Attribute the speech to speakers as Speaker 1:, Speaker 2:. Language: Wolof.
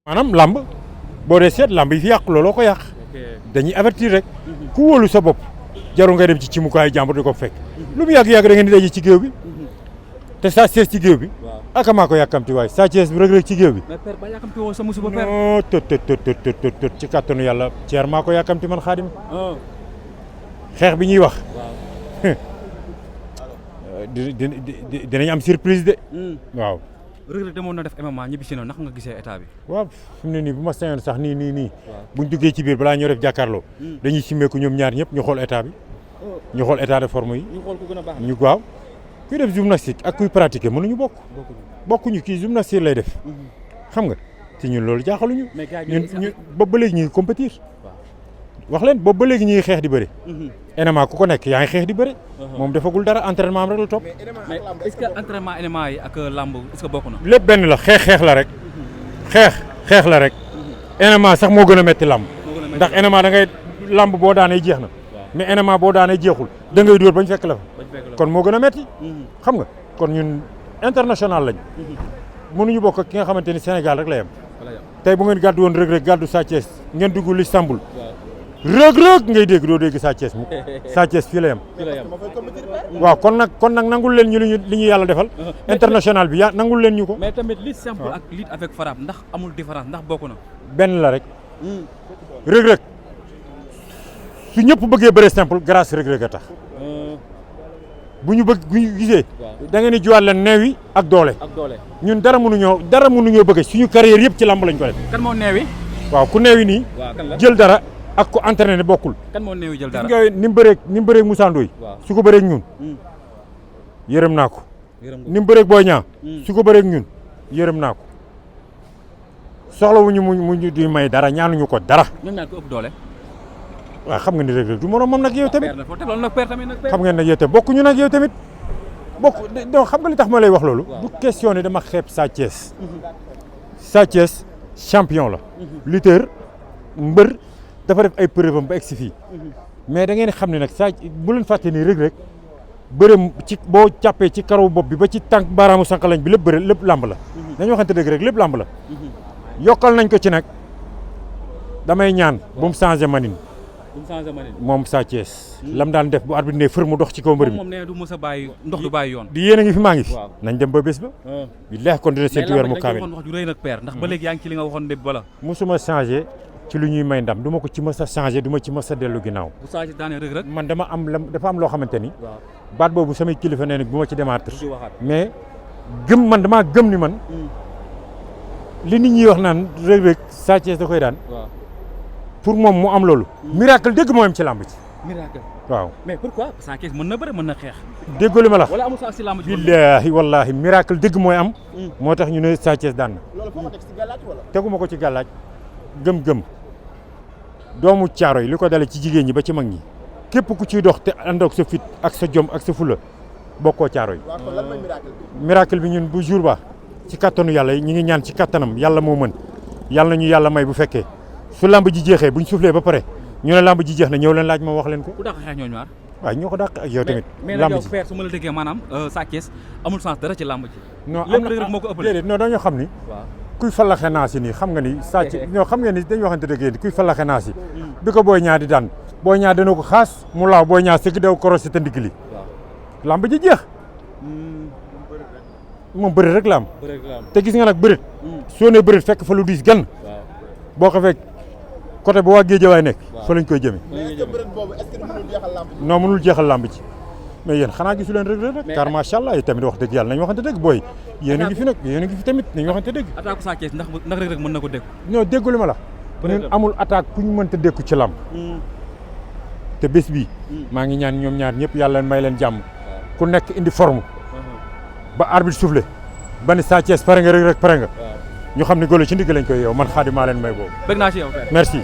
Speaker 1: maanaam lamb boo dee seet lamb yi fi yàq looloo ko yàq dañuy avertir rek ku wóolu sa bopp jarul nga dem ci cimukaayu jàmbur di ko fekk lu mu yàgg-yàgg da ngeen di daje ci géew bi te Sa Thiès ci géew bi aka maa ko yàkkamti waay Sa Thiès bi Reug Reug ci géew bi
Speaker 2: mais père ba yàkkamti woo sa musiba père
Speaker 1: non tot ci kàttanu yàlla Thier maa ko yàkkamti man Xaadim xeex bi ñuy wax dinañ am surprise de waaw
Speaker 2: Reug Reug demoon na def MMA ñibbi si na ndax nga gisee état bi
Speaker 1: waaw fi mu ne nii bu ma sañoon sax nii buñ duggee ci biir balaa ñoo def jàkkaarloo dañuy simmeeku ñoom ñaar ñëpp ñu xool état bi ñu xool état de forme yi
Speaker 2: ñu xool ku gën a baax
Speaker 1: ñu waaw kuy def gymnastique ak kuy pratiquer mënuñu bokkuñu kii gymnastique lay def xam nga ci ñun loolu jaaxaluñu ñun boobu ba léegi ñu ngi compétir wax leen boobu ba léegi ñu ngi xeex di bëri MMA ku ko nekk yaa ngi xeex di bëri moom defagul dara entraînement am rek la topp
Speaker 2: mais est-ce que entraînement MMA yi ak lamb est-ce que bokk na
Speaker 1: lépp benn la xeex la rek xeex la rek MMA sax moo gën a metti lamb ndax MMA da ngay lamb boo daanee jeex na mais MMA boo daanee jeexul da ngay dóor bañ fekk la fa kon moo gën a metti xam nga kon ñun international lañ mënuñu bokk ak ki nga xamante ni Sénégal rek la yem tey bu ngeen gàddu woon Reug Reug gàddu Sa Thiès ngeen dugg Istanbul Reug Reug ngay dégg doo dégg Sa Thiès mu Sa Thiès fii la yem waaw kon nag nangul leen ñu li ñu yàlla defal international bi nangul leen ñu ko
Speaker 2: mais tamit lutte simple ak lutte avec frappe ndax amul différence ndax bokk na
Speaker 1: benn la rek Reug Reug su ñëpp bëggee bëre simple grâce Reug Reug a tax bu ñu gisee da ngeen di jiwaat leen neewi ak doole ñun dara mënuñoo bëgg suñu carrière yëpp ci lamb lañ ko def
Speaker 2: kan moo neewi
Speaker 1: waaw ku neewi nii jël dara ak ko entraîné bokkul
Speaker 2: kan moo neewi jël dara
Speaker 1: nga ni mu bëreeg Moussa Ndoye su ko bëreeg ñun yërëm naa ko ni mu bëreeg Boy Niang su ko bëreeg ñun yërëm naa ko soxlawuñu mu di may dara ñaanuñu ko dara
Speaker 2: ñoom ñaar ko ëpp doole
Speaker 1: waaw xam nga ni Reug Reug du moroom moom nag yow tamit
Speaker 2: xam
Speaker 1: xam ngeen nag yow tamit bokkuñu nag yow tamit donc xam nga li tax ma lay wax loolu du question ne dama xeeb Sa Thiès Sa Thiès champion la lutteur mbër dafa def ay preuve am ba egsi fii mais da ngeen xam ne nag bu leen fàtte ni Reug Reug bërëm ci boo jàppee ci karaw bopp bi ba ci tànk baaraamu sànqalañ bi lépp lamb la dañu waxante dëgg rek lépp lamb la yokkal nañ ko ci nag damay ñaan bu mu changé manin moom Sa Thiès lam daan def bu arbitre ne fër mu dox ci kaw mbër mi
Speaker 2: moom nee du mës a bàyyi ndox du bàyyi yoon
Speaker 1: di yéen a ngi fi maa ngi fi nañ dem ba bés ba billahi kon dina seeti weer mu kaamil
Speaker 2: wax ju rëy nag père ndax ba léegi yaa ngi ci li nga waxoon dépp bala
Speaker 1: musuma changé ci lu ñuy may ndam du ma ko ci mës a changé du ma ci mës a dellu ginnaaw
Speaker 2: bu Sa Thiès daanee Reug Reug
Speaker 1: man dafa am loo xamante ni baat boobu samay kilifa nee nag bu ma ci démartre mais man damaa gëm ni man li nit ñi wax naan Reug Reug Sa Thiès da koy daan pour moom mu am loolu miracle dëgg moo am ci làmb ci
Speaker 2: miracle
Speaker 1: waaw
Speaker 2: mais pourquoi Sa Thiès mën na bëre mën na xeex
Speaker 1: déggoo li ma la
Speaker 2: wala amul sa ci làmb ci
Speaker 1: billaahi wallaahi miracle dëgg mooy am moo tax ñu ne Sa Thiès daan na loolu foo ko teg ci gàllaaj wala teguma ko ci gàllaaj gëm-gëm doomu caaro yi li ko dale ci jigéen ñi ba ci mag ñi képp ku ciy dox te ànd ak sa fit ak sa jom ak sa fula bokkoo caaro yi miracle bi ñun bu jour ba ci kattanu yàlla ñi ngi ñaan ci kattanam yàlla moo mën yàlla nañu yàlla may bu fekkee su lamb ji jeexee buñ soufflé ba pare ñu ne lamb ji jeex na ñëw leen laaj ma wax leen ko.
Speaker 2: ku dàq xeex ñoo ñaar.
Speaker 1: waaw ñoo ko dàq ak yow tamit.
Speaker 2: lamb ji mais nag yow père su ma la déggee maanaam Sa Thiès amul sens dara ci lamb ji.
Speaker 1: non
Speaker 2: lépp Reug Reug moo ko ëppale
Speaker 1: déedéet non dañoo xam ni.
Speaker 2: waaw
Speaker 1: kuy falaxe naa si nii xam nga ni Sa Thiès ñoo xam ngeen ni dañu waxante dëgg yéen kuy falaxe naa si. bi ko Boy Niang di daan Boy Niang dana ko xaas mu laaw Boy Niang sëgg daw korosé te ndigg li. lamb ji jeex. moom bëri rek la am. te gis nga nag bërit. soo nee bërit fekk fa lu diis gan. boo ko fekk côté bu waa Géejawaay nekk. fa lañ koy jëmee. non mënul jeexal lamb ci. mais yéen xanaa gisu leen Reug Reug rek. car macha allah tamit wax dëgg yàlla nañu waxante dëgg booy. yéen a ngi fi nag yéen a ngi fi tamit nañu waxante dëgg.
Speaker 2: attaque Sa Thiès ndax Reug Reug mën na ko dékku.
Speaker 1: non déggu li ma la. ñun amul attaque ku ñu mënta dékku ci lamb. te bés bii. maa ngi ñaan ñoom ñaar ñëpp yàlla may leen jàmm. ku nekk indi forme. ba arbitre soufflé ba ni Sa Thiès pare nga Reug Reug pare nga. ñu xam ne golo ci ndigg lañ koy yow man Xaadim maa leen may boobu.
Speaker 2: bëgg naa ci yow.
Speaker 1: merci.